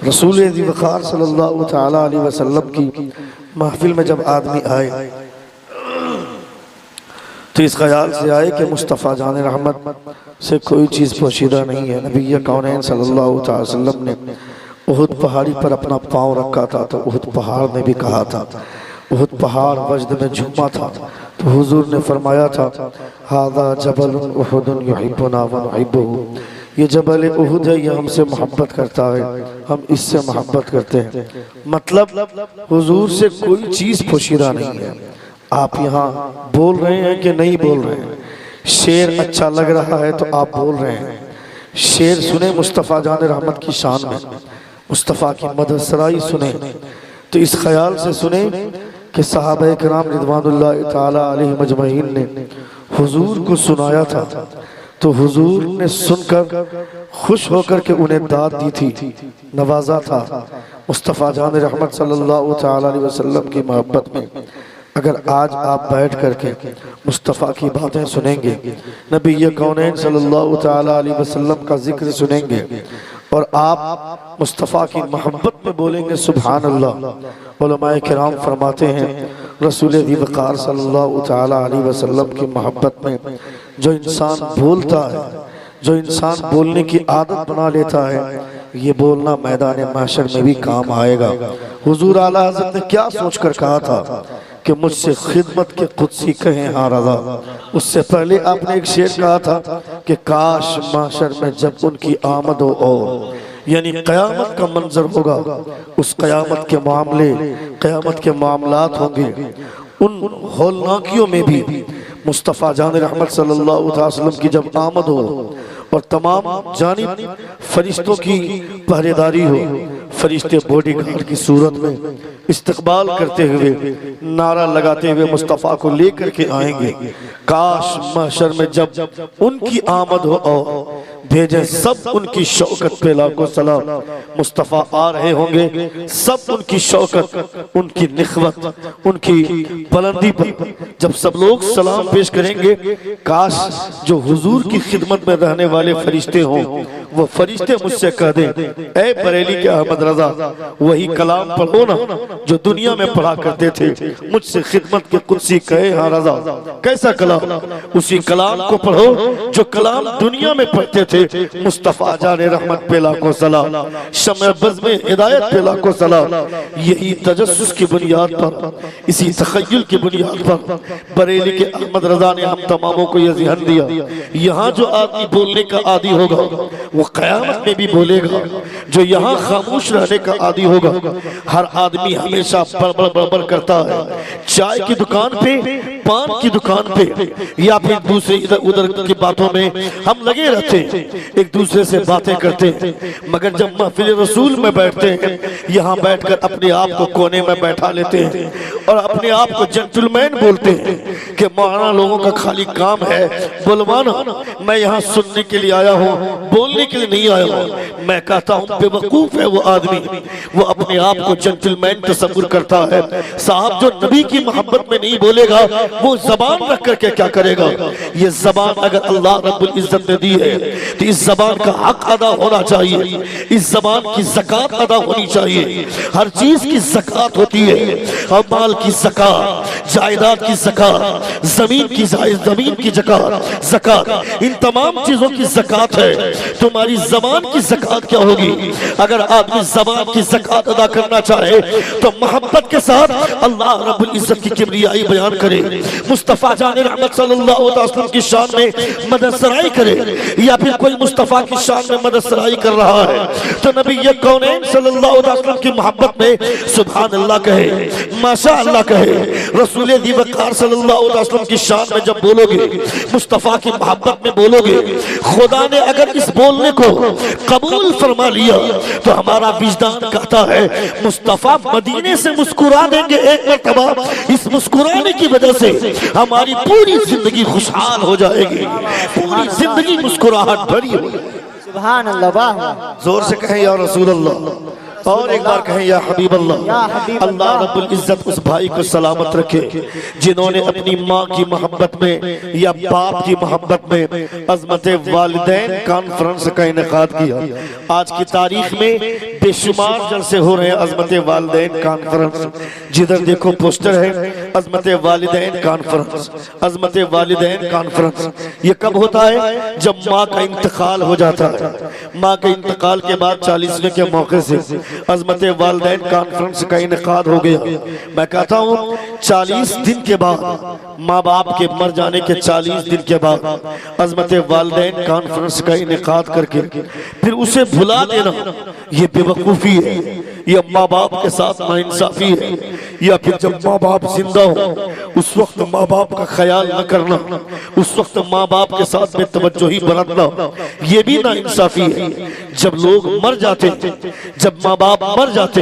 रसूल वक़ार सल्लल्लाहु तआला अलैहि वसल्लम की महफिल में जब आदमी आए तो इस ख्याल से आए कि मुस्तफ़ा जान रहमत से कोई चीज़ पोशीदा नहीं है। नबी कौनैन सल्लल्लाहु अलैहि वसल्लम ने उहुद पहाड़ी पर अपना पाँव रखा था तो उहुद पहाड़ ने भी कहा था, उहुद पहाड़ वजद में झूमा था तो हुजूर ने फरमाया था हादा जबल उहुदुन युहिब्बुना व नुहिब्बुहु, ये जबल उहुद है, ये हमसे मोहब्बत करता है, हम इससे मोहब्बत करते हैं। मतलब हुजूर से कोई चीज़ पोशीदा नहीं है। आप यहाँ बोल रहे हैं कि नहीं बोल रहे हैं? शेर अच्छा लग रहा है तो आप बोल रहे हैं। शेर सुने मुस्तफ़ा जान रहमत की शान में, मुस्तफ़ा की मदद सराई सुने तो इस ख्याल से सुने कि सहाबा किराम रिदवानुल्लाह ताला अलैहिम अजमईन ने हुजूर को सुनाया था तो हुजूर ने सुनकर खुश होकर के उन्हें दाद दी थी, नवाजा था। मुस्तफ़ा जान रहमत सल्लल्लाहु ताला अलैहि वसल्लम की मोहब्बत में अगर आज आप बैठ करके मुस्तफ़ा की बातें सुनेंगे, नबी कौनैन सल्लल्लाहु ताला अलैहि वसल्लम का जिक्र सुनेंगे और आप मुस्तफ़ा की मोहब्बत में बोलेंगे सुभान अल्लाह। उलमाए किराम फरमाते हैं रसूल वक़ार सल्लल्लाहु ताला अलैहि वसल्लम की मोहब्बत में जो इंसान बोलता है, जो इंसान बोलने की आदत बना लेता है, ये बोलना मैदान महशर में भी काम आएगा। हुजूर आला हज़रत ने क्या सोचकर कहा था कि मुझसे खिदमत के कुदसी कहें हाँ रज़ा। उससे पहले आपने एक शेर कहा था कि काश महशर में जब उनकी आमद हो और यानी क़यामत का मंजर होगा, उस क़यामत के मामले, क़यामत के मामलात होंगे, उन होलनाकियों में भी मुस्तफ़ा जान रहमत सल्लल्लाहु अलैहि वसल्लम की जब आमद हो और तमाम जानिब फरिश्तों की पहरेदारी हो, फरिश्ते बॉडीगार्ड की सूरत में इस्तकबाल करते हुए नारा लगाते हुए मुस्तफ़ा को लेकर के आएंगे। काश महशर में जब उनकी आमद हो और भेजे सब उनकी शौकत पे लाखों सलाम। मुस्तफ़ा आ रहे होंगे, सब उनकी शौकत, उनकी निखवत, उनकी बुलंदी पर जब सब लोग सलाम पेश करेंगे, काश जो हुजूर की खिदमत में रहने वाले फरिश्ते हों वो फरिश्ते मुझसे कह दें ऐ बरेली के अहमद रजा वही कलाम पढ़ो ना जो दुनिया में पढ़ा करते थे, मुझसे खिदमत के कुदसी कहे हाँ रजा। कैसा कलाम? उसी कलाम को पढ़ो जो कलाम दुनिया में पढ़ते थे। मुस्तफ़ा जाने रहमत पे लाखों सलाम, शम्ए बज़्म में हिदायत पे लाखों सलाम। यही तजस्सुस की बुनियाद पर, इसी तख़य्युल की बुनियाद पर बरेली के अहमद रजा ने हम तमामों को यह ज़हन दिया, यहाँ जो आदमी बोलने का आदी होगा वो क़यामत में भी बोलेगा, जो यहाँ खामोश रहने का आदी होगा। हर आदमी हमेशा बड़बड़ बड़बड़ करता है, चाय की दुकान पे, पान की दुकान पे या फिर दूसरे इधर उधर की बातों में हम लगे रहते हैं, एक दूसरे से बातें करते हैं। मगर जब महफिल रसूल में बैठते हैं, यहाँ बैठकर अपने आप को कोने में बैठा लेते हैं और अपने आप को जेंटलमैन बोलते हैं कि मौलाना लोगों का खाली काम है बुलवाना, मैं यहाँ सुनने के लिए आया हूँ, बोलने के लिए नहीं आया हूँ। मैं कहता हूँ बेवकूफ है वो आदमी, वो अपने आप को जेंटलमैन तसव्वुर करता है। साहब जो नबी की मोहब्बत में नहीं बोलेगा वो जबान रख करके क्या करेगा? ये जबान अगर अल्लाह रब्बुल इज्जत ने दी है तो इस जबान का हक अदा होना चाहिए, इस जबान की ज़कात अदा होनी चाहिए। हर चीज की ज़कात होती है, और माल की ज़कात, जायदाद की ज़कात, जमीन की ज़कात, इन तमाम चीजों की ज़कात है। तुम्हारी जबान की ज़कात क्या होगी? अगर आदमी जबान की ज़कात अदा करना चाहे तो मोहब्बत के साथ अल्लाह रब्बुल इज्जत की किबरियाई बयान करे, मुस्तफ़ा जान रहमत सल्लल्लाहु अलैहि वसल्लम की शान में मदद सराई करे, या फिर कोई मुस्तफ़ा की शान में मदद सराई कर रहा है तो नबी कौनैन सल्लल्लाहु अलैहि वसल्लम की मोहब्बत में सुभान अल्लाह कहे, माशा अल्लाह कहे। रसूल वक़ार सल्लल्लाहु अलैहि वसल्लम की शान में जब बोलोगे, मुस्तफ़ा की मोहब्बत में बोलोगे, खुदा ने अगर इस बोलने को कबूल फरमा लिया तो हमारा विजदान कहता है मुस्तफ़ा मदीने से मुस्कुरा देंगे एक मरतबा, इस मुस्कुराने की वजह से हमारी पूरी जिंदगी खुशहाल हो जाएगी, पूरी जिंदगी मुस्कुराहट भरी हो। सुभान अल्लाह, वाह, जोर से कहें या रसूल अल्लाह। और एक बार कहें या हबीब अल्लाह। अल्लाह रब्बुल इज्जत उस भाई को सलामत रखे जिन्होंने अपनी माँ की मोहब्बत में या बाप की मोहब्बत में अज़मत वालिदैन कॉन्फ्रेंस का इनेकाद किया। आज की तारीख में बेशुमार जलसे हो रहे हैं अज़मत वालिदैन कॉन्फ्रेंस। जिधर देखो पोस्टर है अज़मत वालिदैन कॉन्फ्रेंस, अज़मत वालिदैन कॉन्फ्रेंस। ये कब होता है? जब माँ का इंतकाल हो जाता है। माँ के इंतकाल के बाद 40वें के मौके से अज़मत वालिदैन कॉन्फ्रेंस का इनेकाद हो गया। मैं कहता हूँ 40 दिन के बाद, माँ बाप के मर जाने के 40 दिन के बाद अज़मत वालिदैन कॉन्फ्रेंस का इनेकाद करके फिर उसे भुला देना, ये बेवकूफ़ी है, ये माँ बाप के साथ नाइंसाफ़ी है। या फिर जब माँ बाप जिंदा हो उस वक्त माँ बाप का ख्याल न करना, उस वक्त माँ बाप के साथ में तवज्जोही बरतना, ये भी नाइंसाफ़ी है। जब लोग मर जाते, जब माँ बाप मर जाते,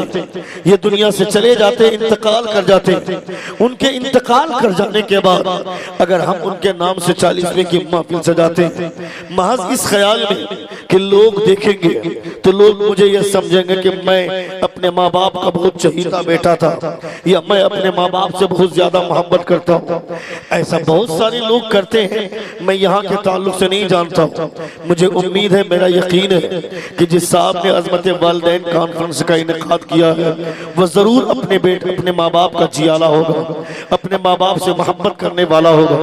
ये दुनिया से चले जाते, इंतकाल कर जाते, उनके इंतकाल कर जाने के बाद अगर हम उनके नाम से 40वें की महफिल सजाते हैं महज इस ख्याल में कि लोग देखेंगे तो लोग मुझे यह समझेंगे कि मैं अपने माँ बाप का बहुत चहीता बेटा था या मैं अपने माँ बाप से बहुत ज्यादा मोहब्बत करता हूँ। ऐसा बहुत सारे लोग करते हैं, मैं यहाँ के ताल्लुक से नहीं जानता हूँ। मुझे उम्मीद है, मेरा यकीन है कि जिस साहब ने अज़मत वालिदैन कॉन्फ्रेंस का इनेकाद किया है वह जरूर अपने माँ बाप का जियाला होगा, अपने माँ बाप से मोहब्बत करने वाला होगा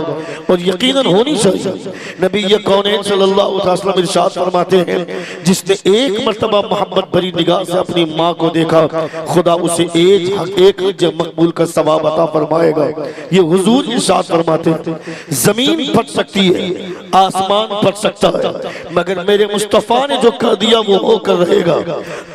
और यकीनन होनी चाहिए। नबी कौनैन सल्लल्लाहु अलैहि वसल्लम इरशाद फरमाते हैं, जिसने एक मर्तबा मोहब्बत भरी निगाह से अपनी माँ को देखा खुदा उसे एक हज मकबूल का सवाब अता फरमाएगा। ये हुजूर इरशाद फरमाते हैं, जमीन फट सकती है, आसमान फट सकता है, मगर मेरे मुस्तफा ने जो कर दिया वो होकर रहेगा।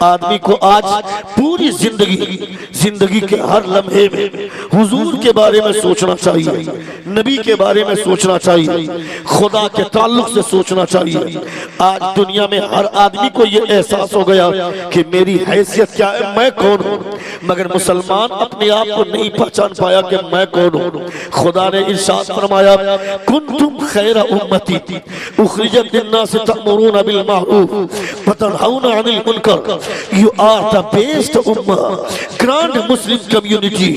आदमी को आज पूरी जिंदगी के हर लम्हे में हुजूर के बारे में सोचना चाहिए, नबी के बारे में सोचना चाहिए, खुदा के ताल्लुक से सोचना चाहिए। आज दुनिया में हर आदमी को ये एहसास हो गया कि मेरी हैसियत क्या है, मैं कौन हूँ, मगर मुसलमान अपने आप को नहीं पहचान पाया कि मैं कौन हूँ। खुदा ने इरशाद फरमाया, कुंतुम खैरा उम्मती उखरिजत लिन्नास तअमुरूना बिल मारूफ व तनहौना अनिल मुनकर। यू आर द बेस्ट उम्मा, grand Muslim community.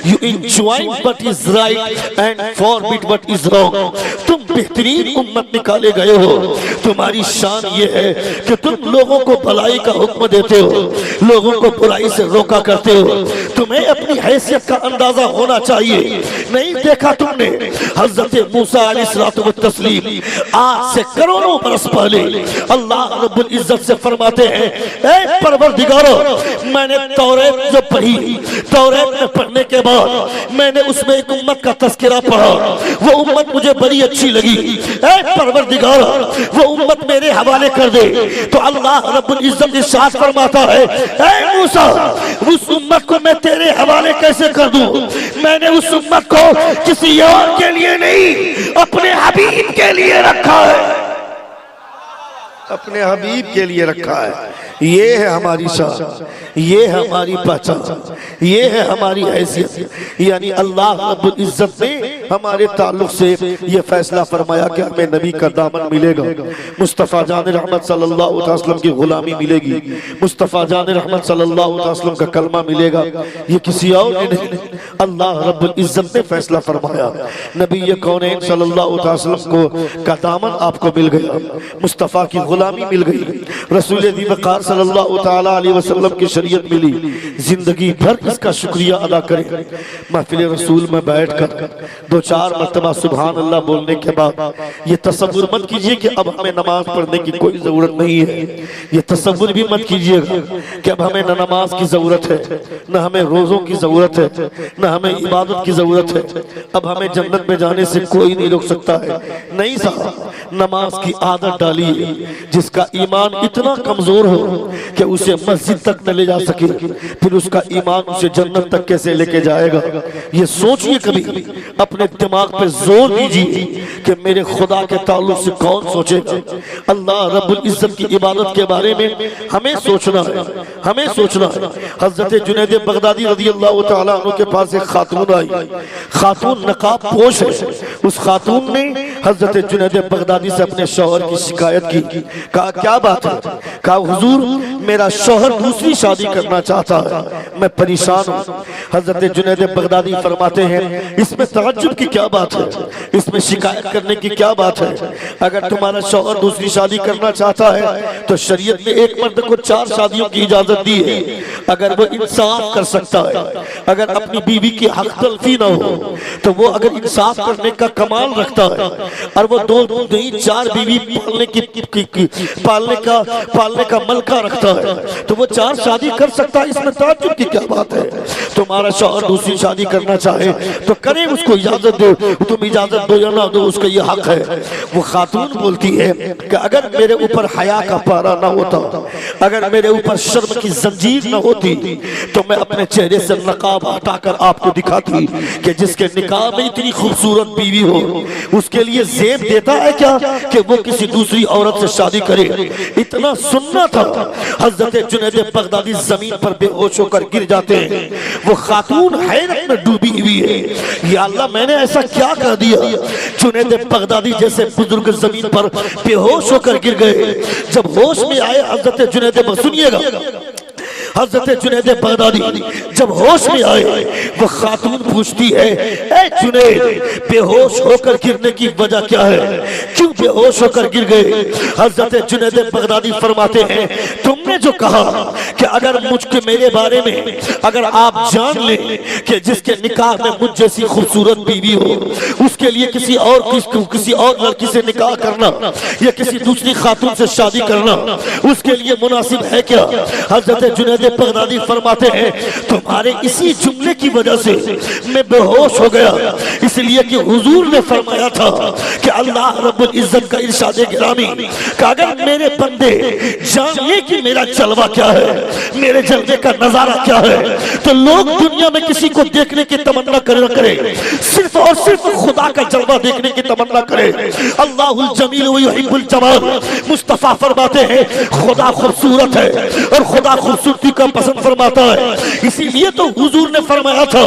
You enjoy what is right and forbid what is wrong. तुम बेहतरीन उम्मत निकाले गए हो। तुम्हारी शान ये है कि तुम लोगों को भलाई का हुक्म देते हो, लोगों को बुराई से रोका करते हो। तुम्हें अपनी हैसियत का अंदाजा होना चाहिए। नहीं देखा तुमने हजरत मूसा अलैहिस्सलातु वत्तस्लीम आज से करोड़ों बरस पहले अल्लाह रब्बुल इज्जत से फरमाते हैं, ऐ परवरदिगारो, मैंने तौरात जो पढ़ी, तौरात में पढ़ने के बाद मैंने उसमें एक उम्मत का तज़किरा पढ़ा, वो उम्मत मुझे बड़ी अच्छी लगी। ऐ परवरदिगारो, वो उम्मत मेरे हवाले कर दे। तो अल्लाह रब्बुल इज्जत इरशाद फरमाता है, ऐ मूसा, उस उम्मत को मैं तेरे हवाले कैसे कर दूं? मैंने उस उम्मत को किसी और के लिए नहीं, अपने हबीब के लिए रखा है, अपने हबीब के लिए रखा है। ये है हमारी शान, ये है हमारी पहचान, ये है हमारी हैसियत। यानी अल्लाह रब्बुल इज्जत ने हमारे ताल्लुक से ये फैसला फरमाया कि हमें नबी का दामन मिलेगा, मुस्तफ़ा जान रहमत सल्लल्लाहु अलैहि वसल्लम की गुलामी मिलेगी, मुस्तफ़ा जान रहमत सल्लल्लाहु अलैहि वसल्लम का कलमा मिलेगा। ये किसी और ने नहीं, अल्लाह रब्बुल इज्जत ने फैसला फरमाया। नबी कौनैन सल्लल्लाहु अलैहि वसल्लम को का दामन आपको मिल गया, मुस्तफ़ा की गुलामी मिल गई, रसूल वक़ार सल्लल्लाहु तआला अलैहि वसल्लम की शरीयत मिली। जिंदगी भर इसका शुक्रिया अदा करें। महफिल रसूल में बैठकर 2-4 मरतबा सुभान अल्लाह बोलने के बाद ये तसव्वुर मत कीजिए कि अब हमें नमाज पढ़ने की कोई जरूरत नहीं है। ये तसव्वुर भी मत कीजिएगा कि अब हमें न नमाज की जरूरत है, न हमें रोजों की जरूरत है, न हमें इबादत की जरूरत है, अब हमें जन्नत में जाने से कोई नहीं रोक सकता है। नहीं साहब, नमाज की आदत डालिए। जिसका ईमान इतना कमजोर हो कि उसे मस्जिद तक न ले जा सके, फिर उसका ईमान उसे जन्नत तक कैसे लेके जाएगा? ये सोचिए, कभी अपने दिमाग पे जोर दीजिए कि मेरे खुदा के ताल्लुक से कौन सोचेगा। अल्लाह रब्बुल इज्जत की इबादत के बारे में हमें सोचना है, हमें सोचना है। हजरत जुनैद बगदादी रज़ियल्लाहु तआला अन्हु के पास एक खातून आई, खातून नकाब पोश है। उस खातून ने हजरत जुनैद बगदादी से अपने शौहर की शिकायत की कहा क्या बात है? कहा हुजूर मेरा शौहर दूसरी शादी करना चाहता है, मैं परेशान हूँ। हजरत जुनैद बगदादी फरमाते हैं इसमें तअज्जुब की क्या बात है, इसमें शिकायत करने की क्या बात है? अगर तुम्हारा शौहर दूसरी शादी करना चाहता है तो शरीयत ने एक मर्द को 4 शादियों की इजाजत दी है। अगर वो इंसाफ कर सकता है, अगर अपनी बीवी की हक तलफी ना हो, तो वो अगर इंसाफ करने का कमाल रखता है और वो 2 नहीं 4 बीवी पालने का मलका रखता है तो वो 4 शादी कर सकता है। इसमें ताज्जुब की क्या बात है? तुम्हारा शौहर दूसरी शादी करना चाहे तो करे, उसको इजाजत दो, तुम इजाजत दो या ना दो, उसका ये हक है। वो खातून बोलती है कि अगर मेरे ऊपर हया का पारा ना होता, अगर मेरे ऊपर शर्म की जंजीर ना होती तो मैं अपने चेहरे से नकाब हटाकर आपको दिखाती कि जिसके निकाह में इतनी खूबसूरत बीवी हो उसके लिए जेब देता है क्या कि वो किसी दूसरी औरत से शादी करे? इतना सुनना था। हजरत जुनैद बगदादी जमीन पर बेहोश होकर गिर जाते हैं। वो खातून हैरत में डूबी हुई है, या अल्लाह मैंने ऐसा क्या कर दिया? जुनैद बगदादी जैसे बुजुर्ग जमीन पर बेहोश होकर गिर गए। जब होश में आए हजरत जुनैद, सुनिएगा, हजरत जुनैद बगदादी जब होश में आए वो खातून पूछती है ए जुनैद बेहोश होकर गिरने की वजह क्या है, क्यों बेहोश होकर गिर गए? हजरत जुनैद बगदादी फरमाते हैं तुमने जो कहा कि अगर मुझके मेरे बारे में अगर आप जान लें कि जिसके निकाह में मुझ जैसी खूबसूरत बीवी हो उसके लिए किसी और लड़की से निकाह करना या किसी दूसरी खातून से शादी करना उसके लिए मुनासिब है क्या? हजरत जुनैद बगदादी फरमाते हैं तुम्हारे इसी जुमले की वजह से मैं बेहोश हो गया, इसलिए कि हुजूर ने फरमाया था कि अल्लाह रब्बुल इज्जत का इरशाद गिरामी कि अगर मेरे बंदे जान ले कि मेरा जलवा क्या है, मेरे जलवे का नजारा क्या है, तो लोग दुनिया में किसी को देखने की तमन्ना करे सिर्फ और सिर्फ खुदा का जलवा देखने की तमन्ना करे। अल्लाहुल जमील व युहिब्बुल जमाल, मुस्तफा फरमाते हैं खुदा खूबसूरत है और खुदा खूबसूरती का पसंद फरमाता है। इसीलिए तो हुजूर ने फरमाया था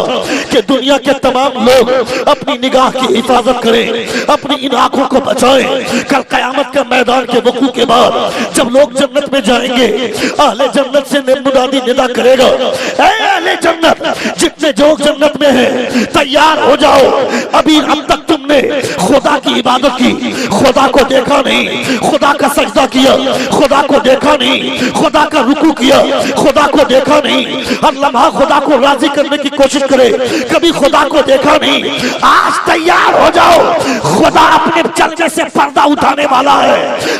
कि दुनिया के तमाम लोग अपनी निगाह की हिफाजत करें, अपनी इन आंखों को बचाएं। कल कयामत का मैदान के वकू के बाद जब लोग जन्नत में जाएंगे अहले जन्नत से मुनादी निदा करेगा ऐ अहले जन्नत जितने लोग जन्नत में हैं तैयार हो जाओ, अभी अब तक तुमने खुदा की इबादत की, खुदा को देखा नहीं, खुदा का सजदा किया, खुदा को देखा नहीं, खुदा का रुकू किया, खुदा को देखा नहीं, हर लम्हा खुदा को राजी करने की कोशिश करे, कभी खुदा को देखा नहीं। आज तैयार हो जाओ, खुदा अपने चलने से पर्दा उठाने वाला है,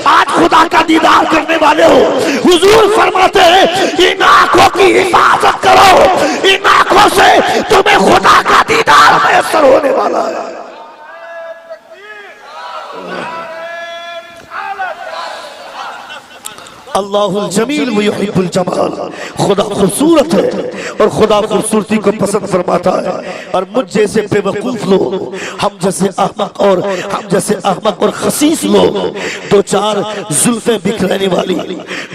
आज खुदा का दीदार करने वाले हो। हुजूर फरमाते हैं इन आंखों की हिफाजत करो, इन आंखों से तुम्हें खुदा का दीदार मैसर होने वाला है। अल्लाहुल जमील व युहिब्बुल जमाल, खुदा खूबसूरत है और खुदा खूबसूरती को पसंद फरमाता है। और मुझ जैसे बेवकूफ लोग, हम जैसे अहमक और खसीस लोग, 2-4 जुल्फे बिखरने वाली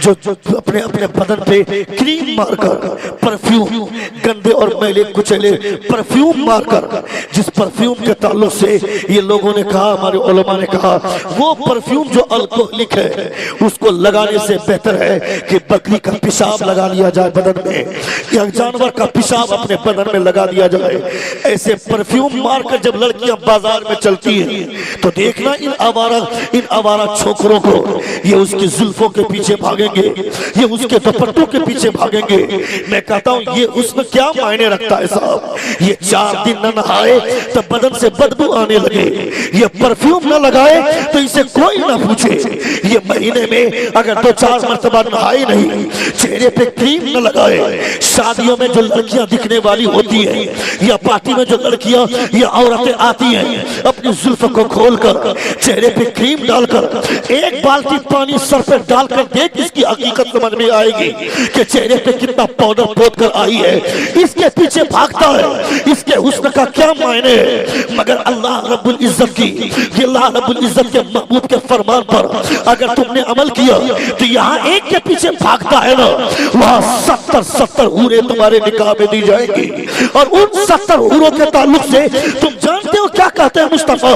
जो अपने अपने बदन पे क्रीम मारकर परफ्यूम, गंदे और मैले कुचले परफ्यूम मारकर, जिस परफ्यूम के ताल्लुक से ये लोगों ने कहा, हमारे उलमा ने कहा, वो परफ्यूम जो अल्कोहलिक है उसको लगाने से बेहतर है कि बकरी का पेशाब लगा लिया जाए बदन में, या जानवर का पेशाब अपने बदन में लगा दिया जाए। ऐसे परफ्यूम मारकर जब लड़कियां बाजार में चलती हैं तो देखना इन आवारा छोकरों को, ये उसकी जुल्फों के पीछे भागेंगे, ये उसके दुपट्टों के पीछे भागेंगे। मैं कहता हूं ये उसमें क्या मायने रखता है साहब? ये 4 दिन न नहाए तो बदन से बदबू आने लगे, ये परफ्यूम न लगाए तो इसे कोई ना पूछे, ये महीने में अगर 2-4 मर्तबा नहाए नहीं, चेहरे पे क्रीम न लगाए, शादियों में जो लड़कियां दिखने वाली होती हैं या पार्टी में जो लड़कियां या औरतें आती हैं अपनी जुल्फ को खोलकर चेहरे पे क्रीम डालकर एक बाल्टी पानी सर पे डालकर देख, इसकी हकीकत समझ में आएगी कि चेहरे पे कितना पाउडर पोत कर आई है। इसके पीछे भागता है, इसके हुस्न का क्या मायने है? मगर अल्लाह रब्बुल इज्जत की, अल्लाह रब्बुल इज्जत के महबूब के फरमान पर अगर तुमने अमल किया तो यहाँ एक के पीछे भागता है ना, वहाँ 70 हूरें तुम्हारे निकाह में दी जाएंगी। और उन 70 हूरों के ताल्लुक से तुम जानते हो क्या कहते हैं मुस्तफा?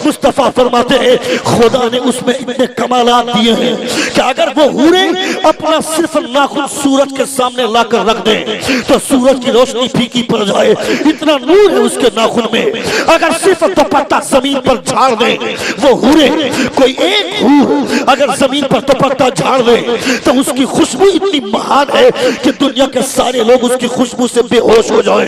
मुस्तफा फरमाते हैं खुदा ने उसमें इतने कमालात दिए हैं कि अगर वो हूरे अपना सिर्फ नाखून सूरज के सामने लाकर रख दें तो सूरज की रोशनी फीकी पड़ जाए, इतना नूर है उसके नाखून में। अगर सिर्फ दुपट्टा जमीन पर झाड़ दें वो हूरे, कोई एक हूर अगर जमीन पर दुपट्टा झाड़ दे तो उसकी खुशबू इतनी महान है कि दुनिया के सारे लोग उसकी खुशबू से बेहोश हो जाए।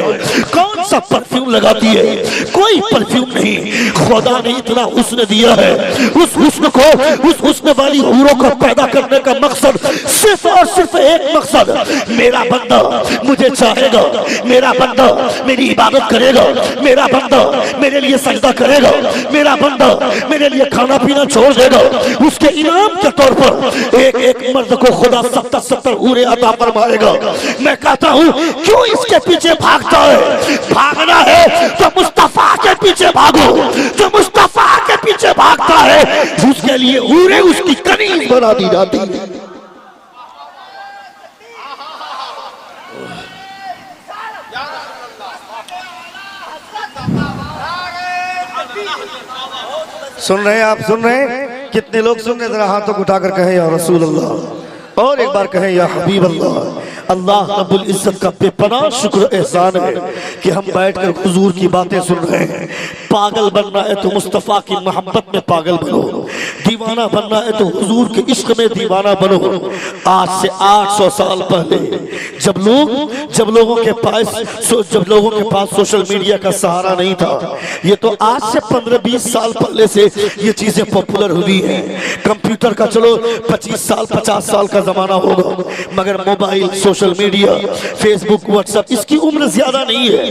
कौन सा परफ्यूम लगाती है? कोई परफ्यूम नहीं। खुदा ने इतना हुस्न दिया है, उस हुस्न को, उस हुस्न वाली हूरों को पैदा करने का मकसद सिर्फ और सिर्फ एक मकसद, मेरा बंदा मुझे चाहेगा, मेरा बंदा मेरी इबादत करेगा, मेरा बंदा मेरे लिए सजदा करेगा, मेरा बंदा मेरे लिए खाना पीना छोड़ देगा। उसके इनाम के तौर पर एक एक मर्द को खुदा 70-70 हूरें अता फरमाएगा। मैं कहता हूं क्यों इसके पीछे भागता है? भागना है तो मुस्तफा के पीछे भागो। जो मुस्तफा के पीछे भागता है उसके लिए हूरें उसकी कनीज बना दी जाती है। सुन रहे हैं आप? सुन रहे हैं? कितने लोग सुन रहे? जरा हाथों को उठाकर कहें या रसूल अल्लाह, और एक बार कहें या हबीब अल्लाह। अल्लाह रब्बुल इज्जत का बेपनाह शुक्र एहसान है कि हम बैठकर हुजूर की बातें सुन रहे हैं। पागल बनना है तो मुस्तफ़ा की मोहब्बत में पागल बनो, दीवाना बनना है तो हुजूर के इश्क में दीवाना बनो। आज से 800 साल पहले जब लोगों के पास सोशल मीडिया का सहारा नहीं था, ये तो आज से 15-20 साल पहले से ये चीजें पॉपुलर हुई हैं। कंप्यूटर का चलो 25 साल 50 साल का जमाना होगा, मगर mobile, social media, Facebook, WhatsApp, इसकी उम्र ज्यादा नहीं है।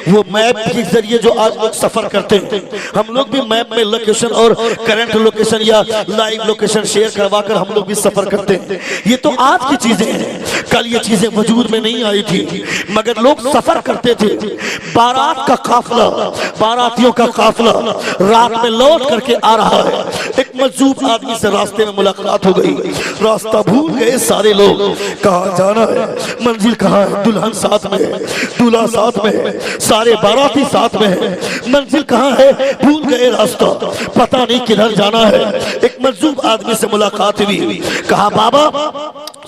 वो मैप के जरिए जो आज लोग सफर करते हैं, हम लोग भी मैप में लोकेशन और करंट लोकेशन या लाइव लोकेशन शेयर करवाकर हम लोग भी सफर करते हैं। ये तो आज की चीजें हैं, कल ये चीजें वजूद में नहीं आई थी, मगर लोग सफर करते थे। बारात का काफिला, बारातियों का काफिला रात में लौट करके आ रहा है। एक मजूब आदमी से रास्ते में मुलाकात हो गई, रास्ता भूल गए सारे लोग। कहाँ जाना है? मंजिल कहाँ है? दुल्हन साथ में है, दूल्हा साथ में है, सारे बाराती साथ में है। मंजिल कहाँ है? भूल गए रास्ता, पता नहीं किधर जाना है। एक मजूब आदमी से मुलाकात हुई, कहा बाबा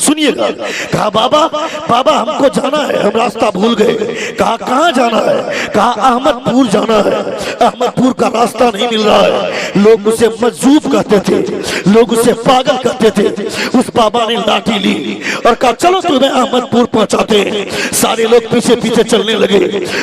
सुनिएगा, कहा बाबा हमको जाना है, हम रास्ता भूल गए। कहा कहाँ जाना है? कहा अहमदपुर जाना है, अहमदपुर का रास्ता नहीं मिल रहा है। लोग उसे मजूब कहते थे, लोग उसे पागल कहते थे। उस बाबा ने लाठी ली और कहा चलो तुम्हें अहमदपुर पहुंचाते हैं। सारे लोग पीछे पीछे चलने लगे।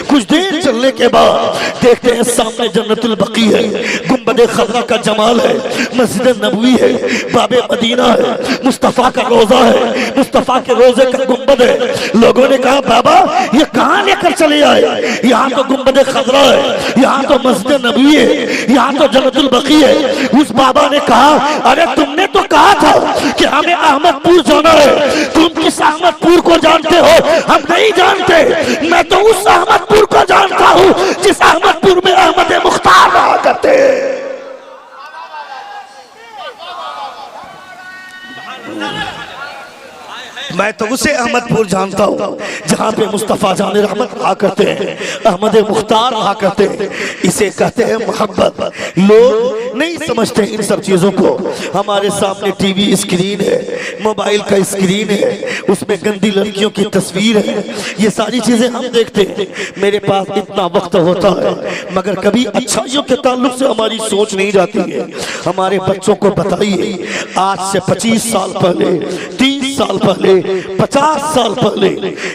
कुछ देर चलने के बाद देखते हैं सामने जन्नतुल बकी है, गुंबद खजरा का जमाल है, मस्जिद नबवी है, बाबे मदीना है, मुस्तफा का रोजा है, मुस्तफा के रोजे का गुंबद है। लोगों ने कहा बाबा ये कहां लेकर चले आए? यहाँ तो गुंबद खजरा है, यहाँ तो मस्जिद नबवी है, यहाँ तो जन्नतुल बकी है। उस बाबा ने कहा अरे तुमने तो कहा था कि हमें अहमदपुर जाना है, तुम किस अहमदपुर को जानते हो? हम नहीं जानते। मैं तो उस अहमदपुर को जानता हूँ जिस अहमदपुर में अहमद मुख्तार रहा करते। मैं तो उसे अहमदपुर जानता हूँ जहाँ पे मुस्तफ़ा जान रहमत रहा करते हैं, अहमद मुख्तार रहा करते हैं। इसे कहते हैं मोहब्बत। लोग नहीं समझते इन सब चीज़ों को। हमारे सामने टीवी स्क्रीन है, मोबाइल का स्क्रीन है, उसमें गंदी लड़कियों की तस्वीर है, ये सारी चीज़ें हम देखते हैं। मेरे पास इतना वक्त होता है मगर कभी अच्छाइयों के ताल्लुक से हमारी सोच नहीं जाती है। हमारे बच्चों को बताइए, आज से 25 साल पहले, 30 साल पहले, 50 साल पहले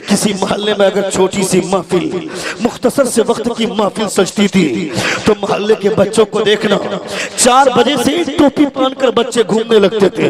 किसी मोहल्ले में अगर छोटी सी महफिल, मुख्तसर से वक्त की महफिल सजती थी तो मोहल्ले के बच्चों को देखना 4 बजे से टोपी पहनकर बच्चे घूमने लगते थे।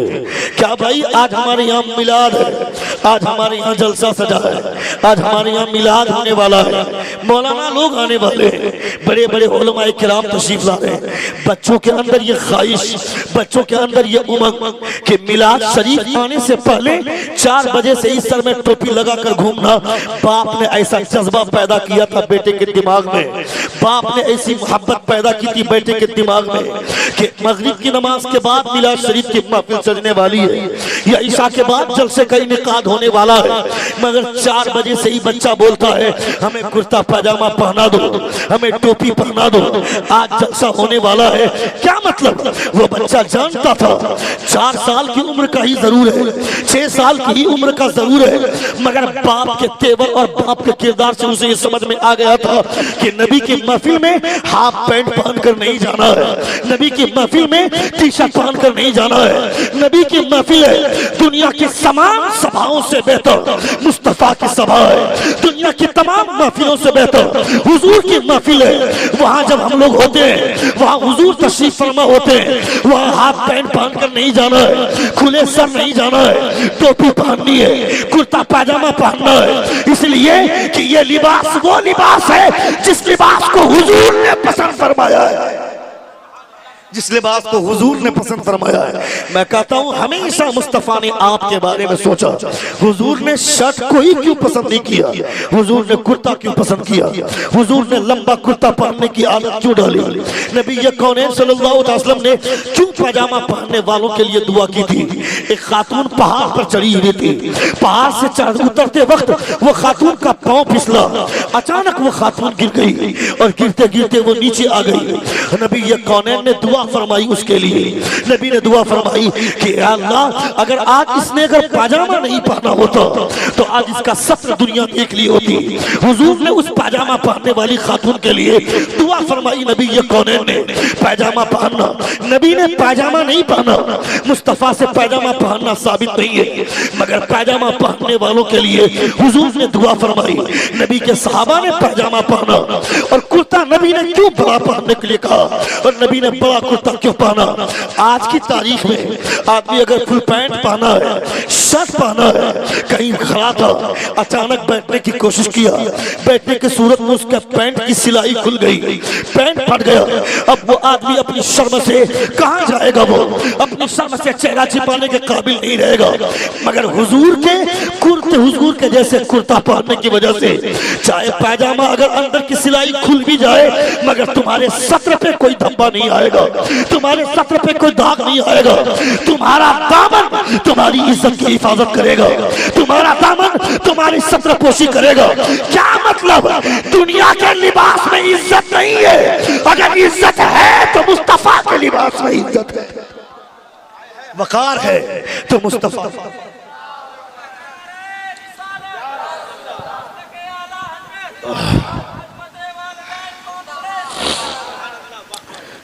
क्या भाई आज हमारे यहाँ मिलाद है, आज हमारे यहाँ जलसा सजा है, आज हमारे यहाँ मिलाद होने वाला है, मौलाना लोग आने वाले हैं, बड़े बड़े उलमाए किराम तशरीफ ला रहे हैं। बच्चों के अंदर ये ख्वाहिश, बच्चों के अंदर ये उमंग कि मिलाद शरीफ आने से पहले 4 बजे से ही सर में टोपी लगाकर घूमना, बाप ने ऐसा जज्बा पैदा किया था बेटे के दिमाग में, बाप ने ऐसी मोहब्बत पैदा की थी बेटे के दिमाग में कि मगरिब की नमाज के बाद मिलाद शरीफ की महफिल सजने वाली है या ईशा के बाद जलसे का इनेकाद होने वाला है, मगर 4 बजे से ही बच्चा बोलता है हमें कुर्ता पैजामा पहना दो, हमें टोपी पहना दो, आज जलसा होने वाला है। क्या मतलब? वो बच्चा जानता था 4 साल की उम्र का ही जरूर है, 6 साल की ही उम्र का जरूर है, मगर बाप के तेवर और बाप के किरदार से उसे ये समझ में आ गया था कि नबी की महफिल में हाफ पैंट पहनकर नहीं जाना है, नबी की महफिल में टी शर्ट पहनकर नहीं जाना है, नबी की महफिल है दुनिया की तमाम सभाओं से बेहतर मुस्तफा की सभा है, दुनिया की तमाम महफिलों से बेहतर हुजूर की महफिल है। वहां जब हम लोग होते हैं वहां हुजूर तशरीफ फरमा होते हैं, वहां हाफ पैंट पहनकर नहीं जाना है, खुले सर नहीं जाना है, टोपी पहननी है, कुर्ता पैजामा पहनना है, इसलिए कि ये लिबास वो लिबास है जिस लिबास को हुजूर ने पसंद फरमाया है, जिस लिबास को हुजूर ने पसंद फरमाया है। मैं कहता हूं हमेशा मुस्तफा ने आपके बारे में सोचा, हुजूर ने शर्ट को ही क्यों पसंद नहीं किया, हुजूर ने कुर्ता क्यों पसंद किया, हुजूर ने लंबा कुर्ता पहनने की आदत क्यों डाली, नबी कौनैन सल्लल्लाहु अलैहि वसल्लम ने क्यों पैजामा पहनने वालों के लिए दुआ की थी। एक खातून पहाड़ पर चढ़ी हुई थी, पहाड़ से उतरते वक्त वो खातून का पांव फिसला, अचानक वो खातून गिर गई और गिरते गिरते वो नीचे आ गई। नबी कौनैन ने दुआ फरमाई उसके लिए, नबी ने दुआ फरमाई कि अल्लाह अगर आज इसने अगर पाजामा नहीं पहना होता तो आज इसका सत्र दुनिया देख ली होती। हुजूर ने उस पाजामा पहनने वाली खातून के लिए दुआ फरमाई। नबी कौनैन ने पाजामा पहनना, नबी ने पाजामा नहीं पहना, मुस्तफा से पाजामा पहनना साबित नहीं है, मगर पाजामा पहनने वालों के लिए हुजूर ने दुआ फरमाई। नबी के सहाबा ने पाजामा पहना और कुर्ता नबी ने क्यों बड़ा पहनने के लिए कहा और नबी ने बड़ा कुर्ता क्यों पहना। आज की तारीख में आदमी अगर फुल पैंट पहना है, शर्ट पहना है, कहीं खड़ा था, अचानक बैठने की कोशिश किया, बैठने की सूरत में उसका पैंट की सिलाई खुल गई, पैंट फट गया, अब वो आदमी अपनी शर्म से कहां जाएगा, वो अपनी शर्म से चेहरा छिपाने के काबिल नहीं रहेगा। मगर हुजूर के कुर्ते, हुजूर के जैसे कुर्ता पहनने की वजह से चाहे पैजामा अगर अंदर की सिलाई खुल भी जाए मगर तुम्हारे सत्र पे कोई धब्बा नहीं आएगा, तुम्हारे सत्र पे कोई दाग नहीं आएगा, तुम्हारा दामन तुम्हारी इज्जत की हिफाजत करेगा, तुम्हारा दामन तुम्हारी सत्र पोशी करेगा। क्या मतलब? दुनिया के लिबास में इज्जत नहीं है, अगर इज्जत है तो मुस्तफा के लिबास में इज्जत है, वकार है तो मुस्तफा।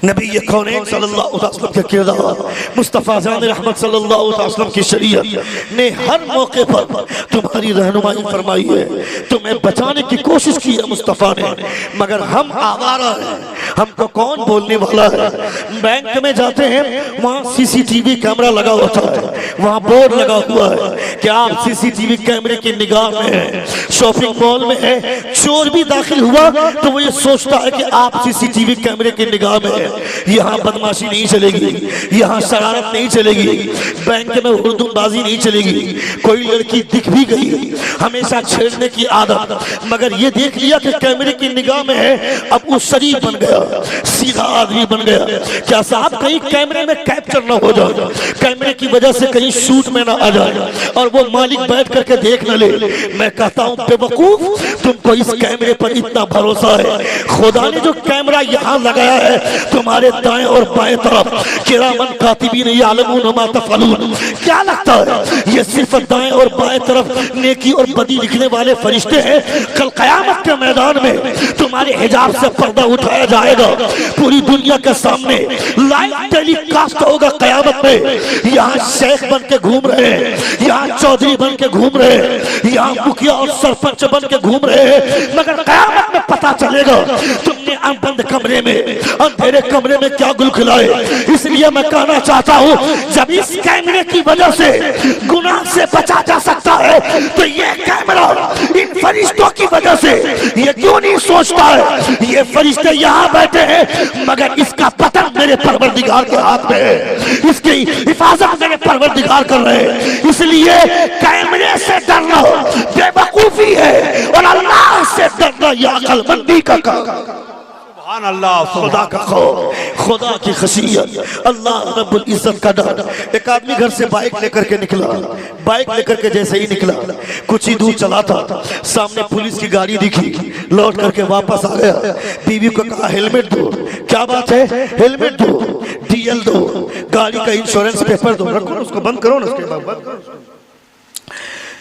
नबी कौनैन सल्लल्लाहु अलैहि वसल्लम के किरदार, मुस्तफ़ा जान रहमत सल्लल्लाहु अलैहि वसल्लम की शरीयत ने हर मौके पर तुम्हारी रहनुमाई फरमाई है, तुम्हें बचाने की कोशिश की है मुस्तफ़ा ने, मगर हम आवारा हैं, हमको कौन बोलने वाला है। बैंक में जाते हैं वहाँ CCTV कैमरा लगा होता है, वहाँ बोर्ड लगा हुआ है कि आप CCTV कैमरे की निगाह में है। शॉपिंग मॉल में है, चोर भी दाखिल हुआ तो वो ये सोचता है कि आप CCTV कैमरे की निगाह में है, यहाँ बदमाशी नहीं चलेगी, यहाँ शरारत नहीं चलेगी, बैंक में हुड़दंगबाजी नहीं चलेगी। कोई लड़की दिख भी गई, हमेशा छेड़ने की आदत, मगर ये देख लिया कि कैमरे की निगाह में है, अब वो शरीफ बन गया, सीधा आदमी बन गया। क्या साहब कहीं कैमरे में कैप्चर ना हो जाए, कैमरे की वजह से कहीं शूट में ना आ जाए और वो मालिक बैठ करके देख न ले। मैं कहता हूँ बेवकूफ, तुमको इस कैमरे पर इतना भरोसा है, खुदा ने जो कैमरा यहाँ लगाया है तुम्हारे दाएं और बाएं तरफ, किरामन कातिबीन यालमून मा तफअलून, क्या लगता है ये सिर्फ दाएं और बाएं तरफ नेकी और बदी लिखने वाले फरिश्ते हैं? कल कयामत के मैदान में तुम्हारे हिजाब से पर्दा उठाया जाएगा, पूरी दुनिया के सामने लाइव टेलीकास्ट होगा कयामत में। यहाँ शेख बन के घूम रहे हैं, यहाँ चौधरी बन के घूम रहे हैं, यहाँ मुखिया और सरपंच बन के घूम रहे हैं, मगर कयामत में पता चलेगा तुमने बंद कमरे में, अंधेरे कमरे में क्या गुल खिलाए। इसलिए मैं कहना चाहता हूँ, जब इस कैमरे की वजह से गुनाह से बचा जा सकता है, तो ये कैमरा इन फरिश्तों की वजह से ये क्यों नहीं सोचता है, ये फरिश्ते यहाँ बैठे हैं मगर इसका पतन मेरे परवरदिगार के हाथ में है, इसकी हिफाजत मेरे परवरदिगार कर रहे हैं। इसलिए कैमरे से डरना बेवकूफी है और अल्लाह से डरना यह अक्लमंदी का काम। सुभान अल्लाह, खुदा का खौफ, खुदा की खशियत, अल्लाह रब्बुल इज्जत का डर। एक आदमी घर से बाइक लेकर के निकला, बाइक लेकर के जैसे ही निकला कुछ ही दूर चला था, सामने पुलिस की गाड़ी दिखी, लौट करके वापस आ गया। बीवी को कहा हेलमेट दो। क्या बात है, हेलमेट दो, डीएल दो, गाड़ी का इंश्योरेंस पेपर दो, रखो उसको, बंद करो ना, उसके बाद बंद करो।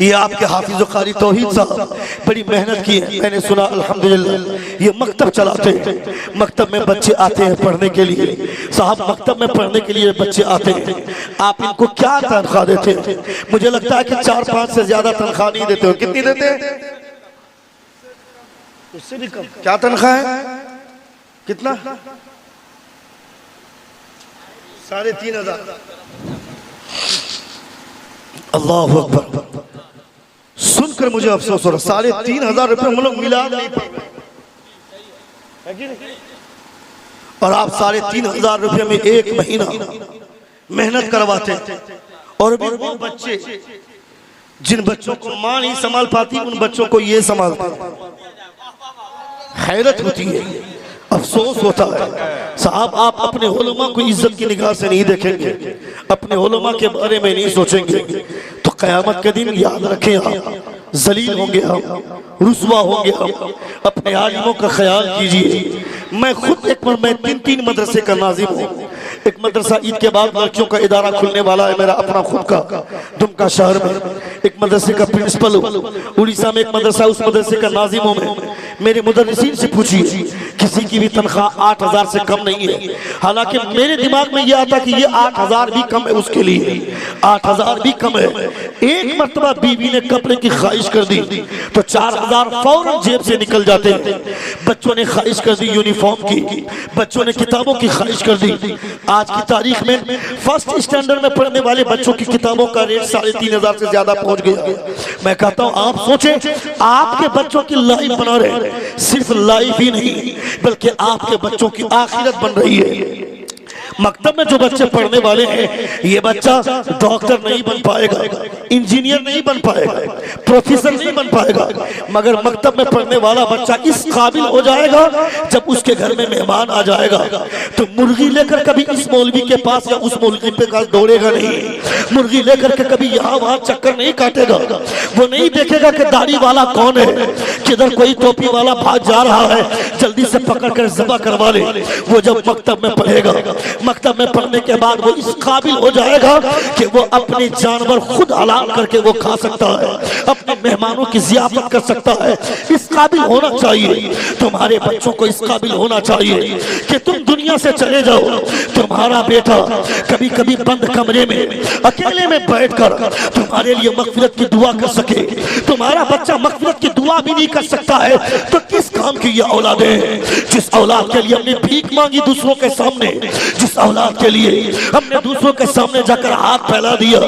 ये आपके हाफिज कारी तौहीद साहब बड़ी मेहनत की है, मैंने सुना अल्हम्दुलिल्लाह। ये मकतब चलाते हैं, मकतब में बच्चे आते हैं पढ़ने के लिए। साहब मकतब में पढ़ने के लिए बच्चे आते हैं, आप इनको क्या तनख्वाह देते हैं? मुझे लगता है कि 4-5 से ज्यादा तनख्वाह नहीं देते हो। कितनी देते हैं? उससे भी कम। क्या तनख्वाह है? कितना? 3,500। अल्लाह अकबर। सुनकर मुझे अफसोस हो रहा, 3,500 रुपये हम लोग मिला नहीं पाए, और आप 3,500 रुपये में एक महीना मेहनत करवाते। और भी वो बच्चे जिन बच्चों को मां नहीं संभाल पाती, उन बच्चों को ये संभालते। हैरत होती है, अफसोस होता है। साहब आप अपने उलमा को इज्जत की निगाह से नहीं देखेंगे, अपने उलमा के बारे में नहीं सोचेंगे, तो क़यामत के दिन याद रखें आप जलील होंगे, हम रुसवा होंगे। हम अपने आलिमों का ख्याल कीजिए। मैं खुद मैं 3 मदरसे का नाज़िम हूँ। एक मदरसा ईद के बाद लड़कियों का इदारा खुलने वाला है मेरा अपना खुद का, दुमका शहर में। एक मदरसे का प्रिंसिपल हूँ, उड़ीसा में एक मदरसा, उस मदरसे का नाज़िम हूँ मैं। मेरे मुदर्रिसीन से पूछिए, किसी की भी तनख्वाह 8,000 से कम नहीं है। हालांकि मेरे दिमाग में यह आता कि ये 8,000 भी कम है उसके लिए, 8,000 भी कम है। एक मर्तबा बीवी ने कपड़े की ख्वाहिश कर दी तो 4,000 फौरन जेब से निकल जाते हैं। बच्चों ने ख्वाहिश कर दी यूनिफॉर्म की, बच्चों ने किताबों की ख्वाहिश कर दी। आज की तारीख में फर्स्ट स्टैंडर्ड में पढ़ने वाले बच्चों की किताबों का रेट 3,500 से ज्यादा पहुंच गया। मैं कहता हूं आप सोचें, आपके बच्चों की लाइफ बना रहे, सिर्फ लाइफ ही नहीं बल्कि आपके बच्चों की आखिरत बन रही है। मकतब में जो बच्चे पढ़ने वाले हैं, ये बच्चा डॉक्टर नहीं बन पाएगा, इंजीनियर नहीं बन पाएगा, प्रोफेसर नहीं बन पाएगा, मगर मकतब में पढ़ने वाला बच्चा इस काबिल हो जाएगा, जब उसके घर में मेहमान आ जाएगा तो मुर्गी लेकर कभी इस मौलवी के पास या उस मौलवी पे पास दौड़ेगा नहीं। मुर्गी लेकर के कभी यहाँ वहां चक्कर नहीं काटेगा। वो नहीं देखेगा कि दाढ़ी वाला कौन है, किधर कोई टोपी वाला भाग जा रहा है, जल्दी से पकड़ कर ज़बह करवा ले। वो जब मकतब में पढ़ेगा, मकतब में पढ़ने के बाद वो इस काबिल हो जाएगा कि वो अपने जानवर खुद हलाल करके वो खा सकता है, अपने मेहमानों की ज़ियाफत कर सकता है। इस काबिल होना चाहिए। तुम्हारे बच्चों को इस काबिल होना चाहिए कि तुम दुनिया से चले जाओ, तुम्हारा बेटा कभी कभी बंद कमरे में अकेले में बैठकर तुम्हारे लिए मग़फ़िरत की दुआ कर सके। तुम्हारा बच्चा मग़फ़िरत की दुआ भी नहीं कर सकता है तो किस काम की ये औलाद है? जिस औलाद के लिए हमने भीख मांगी दूसरों के सामने, जिस औलाद के लिए हमने दूसरों के सामने जाकर हाथ फैला दिया।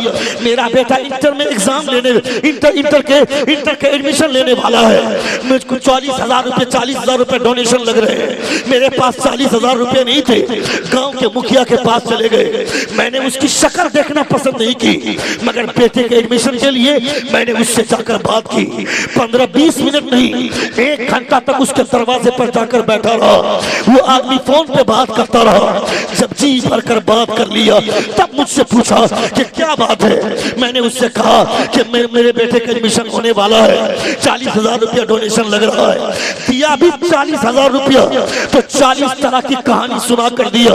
मेरा बेटा इंटर में एग्जाम लेने, इंटर के एडमिशन लेने वाला है, मुझको 40,000 रुपए डोनेशन लग रहे हैं। मेरे पास 40,000 रुपए नहीं थे, गांव के मुखिया के पास चले गए। मैंने उसकी शक्ल देखना पसंद नहीं की, मगर बेटे के एडमिशन के लिए मैंने उससे जाकर बात की। 15-20 मिनट नहीं, 1 घंटा तक उसके दरवाजे पर जाकर बैठा रहा। वो आदमी फोन पे बात करता रहा। जब जी भरकर बात कर लिया तब मुझसे पूछा कि क्या बात है। मैंने उससे कहा कि मेरे बेटे का एडमिशन होने वाला है, 40,000 रुपया डोनेशन लग रहा है। दिया भी 40,000 रुपया, तो 40 तरह की कहानी सुना कर दिया।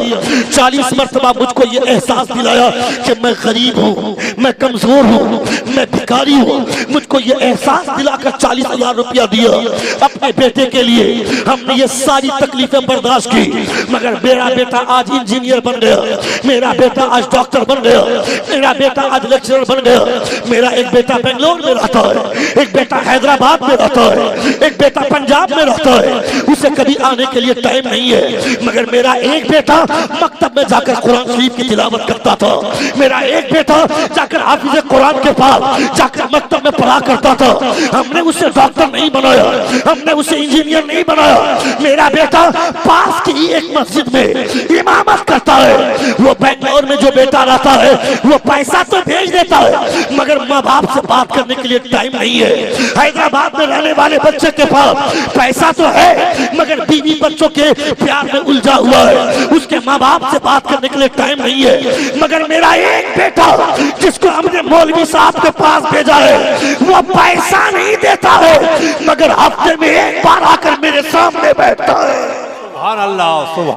40 मरतबा मुझको ये एहसास दिलाया कि मैं गरीब हूँ, मैं कमजोर हूँ, मैं भिखारी हूँ। मुझको ये एहसास दिलाकर 40,000 रुपया दिया। अपने बेटे के लिए हमने ये सारी तकलीफें बर्दाश्त की, मगर मेरा बेटा आज इंजीनियर बन गया, मेरा बेटा आज डॉक्टर बन गया, मेरा बेटा आज लेक्चरर बन गया, मेरा एक बेटा बेंगलोर में रहता है, एक बेटा हैदराबाद में रहता है, एक बेटा पंजाब में रहता है, उसे कभी आने के लिए टाइम नहीं है, मगर मेरा एक बेटा मकतब में जाकर कुरान शरीफ की तिलावत करता था, मेरा एक बेटा जाकर हाफिज कुरान के पास जाकर मकतब में पढ़ा करता था। हमने उसे डॉक्टर नहीं बनाया, हमने उसे इंजीनियर नहीं बनाया, मेरा बेटा पास की एक मस्जिद में इमामत करता है। वो बेंगलोर में जो बेटा रहता है वो पैसा तो भेज देता है, मगर माँ बाप से बात करने के लिए टाइम नहीं है। हैदराबाद में रहने वाले बच्चे के पास पैसा तो है, मगर बीवी बच्चों के प्यार में उलझा हुआ है, उसके माँ बाप से बात करने के लिए टाइम नहीं है। मगर मेरा एक बेटा जिसको हमने मौलवी साहब के पास भेजा है, वो पैसा नहीं देता है, मगर हफ्ते में एक बार आकर मेरे सामने बैठता है। सुभान अल्लाह, सुभान